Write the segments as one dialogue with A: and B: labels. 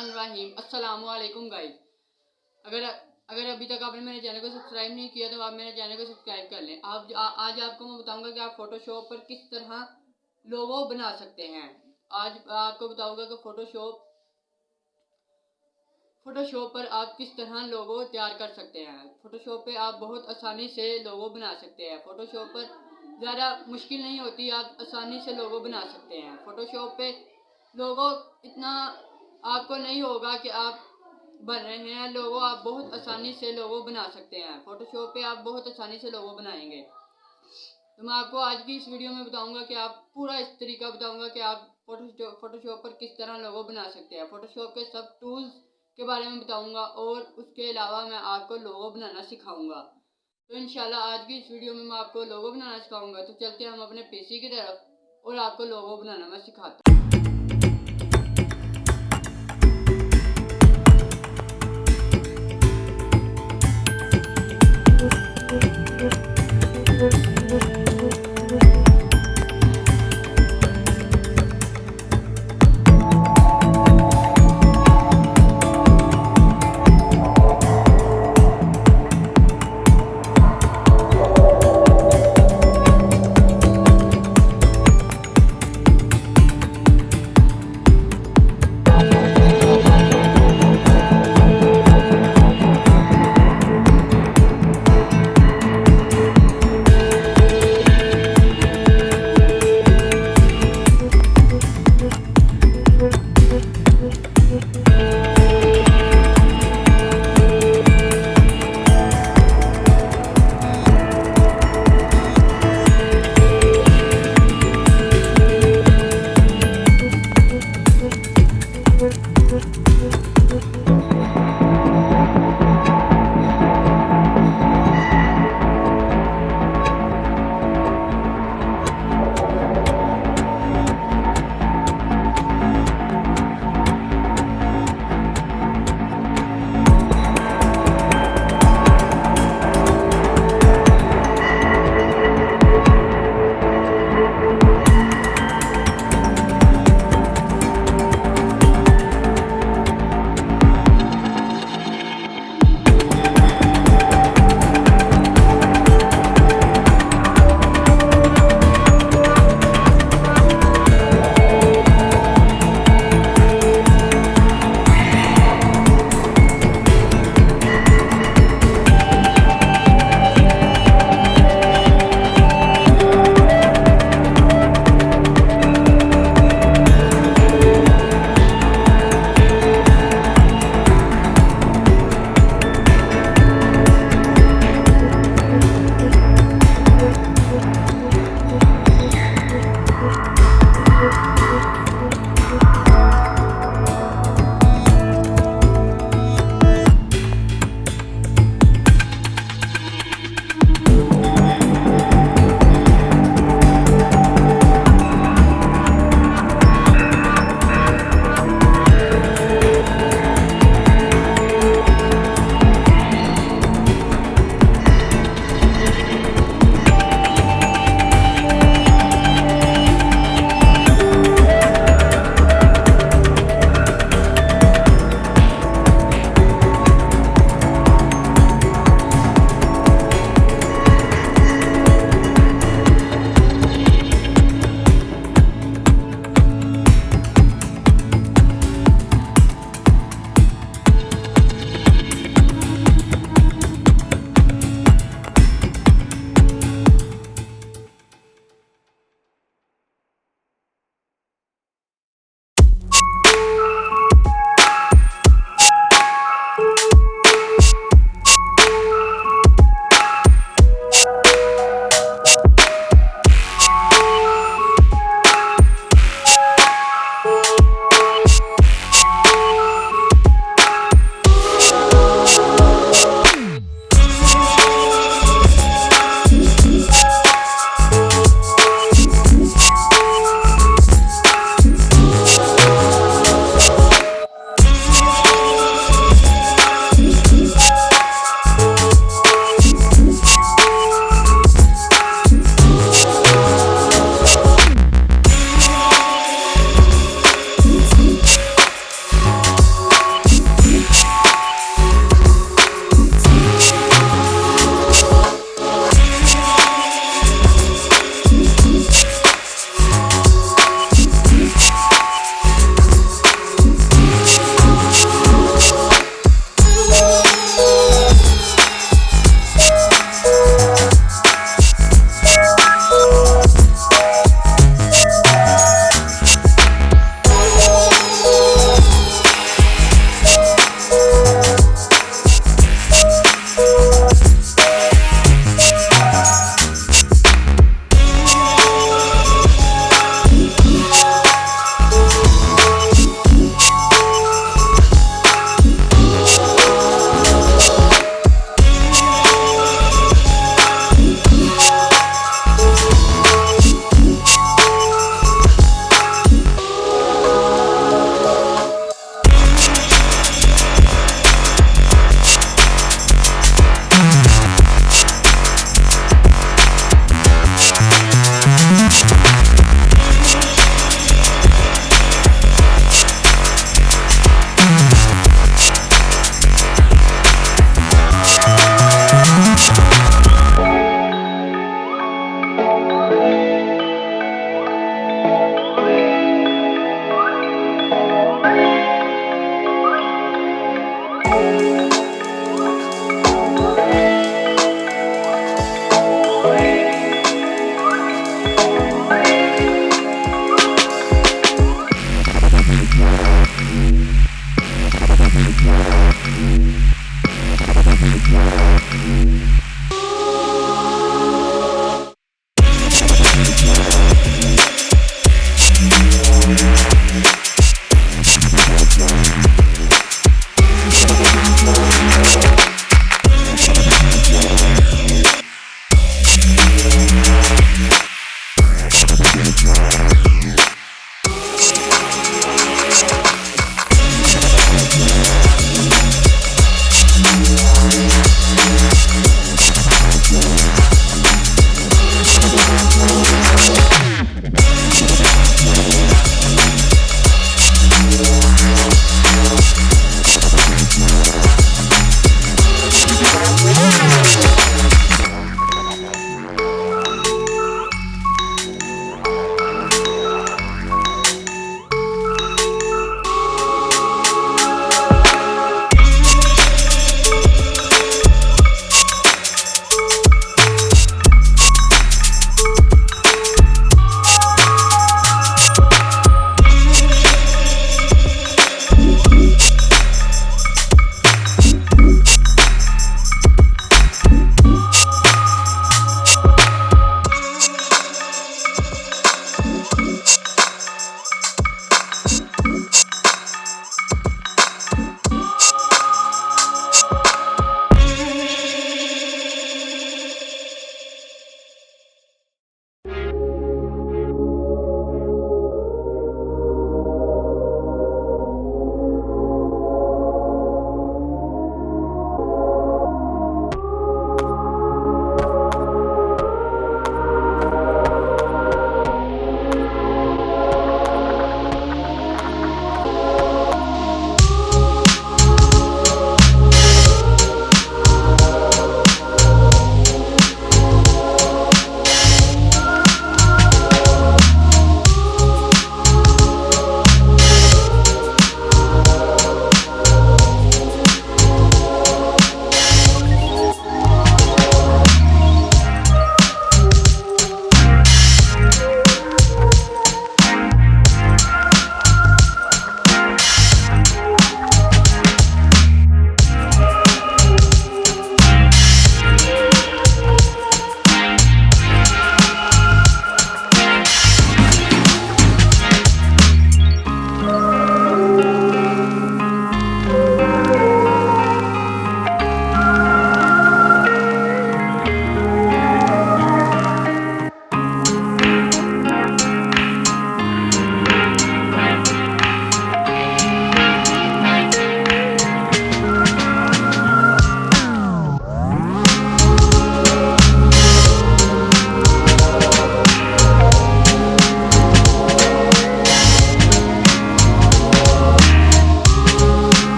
A: बिस्मिल्लाहिर्रहमानिर्रहीम। अस्सलाम वालेकुम गाइस। अगर अभी तक आपने मेरे चैनल को सब्सक्राइब नहीं किया तो आप मेरे चैनल को सब्सक्राइब कर लें। आज आपको मैं बताऊंगा कि आप फोटोशॉप पर किस तरह लोगो बना सकते हैं। आज आपको बताऊंगा कि फोटोशॉप पर आप किस तरह लोगो तैयार कर सकते हैं। फोटोशॉप पे आप बहुत आसानी से लोगो बना सकते हैं। फोटोशॉप पर ज़्यादा मुश्किल नहीं होती, आप आसानी से लोगो बना सकते हैं। फोटोशॉप पे लोगो इतना आपको नहीं होगा कि आप बन रहे हैं लोगो, आप बहुत आसानी से लोगो बना सकते हैं। फोटोशॉप पे आप बहुत आसानी से लोगो बनाएंगे। तो मैं आपको आज की इस वीडियो में बताऊंगा कि आप पूरा इस तरीका बताऊंगा कि आप फोटोशॉप पर किस तरह लोगो बना सकते हैं। फोटोशॉप के सब टूल्स के बारे में बताऊंगा और उसके अलावा मैं आपको लोगो बनाना सिखाऊंगा। तो इंशाल्लाह आज की इस वीडियो में मैं आपको लोगो बनाना सिखाऊंगा। तो चलते हैं हम अपने पीसी की तरफ और आपको लोगो बनाना मैं सिखाता हूँ।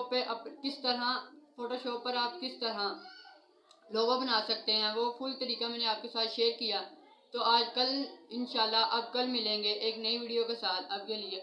A: फोटोशॉप पे फोटोशॉप पर आप किस तरह लोगो बना सकते हैं, वो फुल तरीका मैंने आपके साथ शेयर किया। तो आज कल इंशाल्लाह अब कल मिलेंगे एक नई वीडियो के साथ। अब के लिए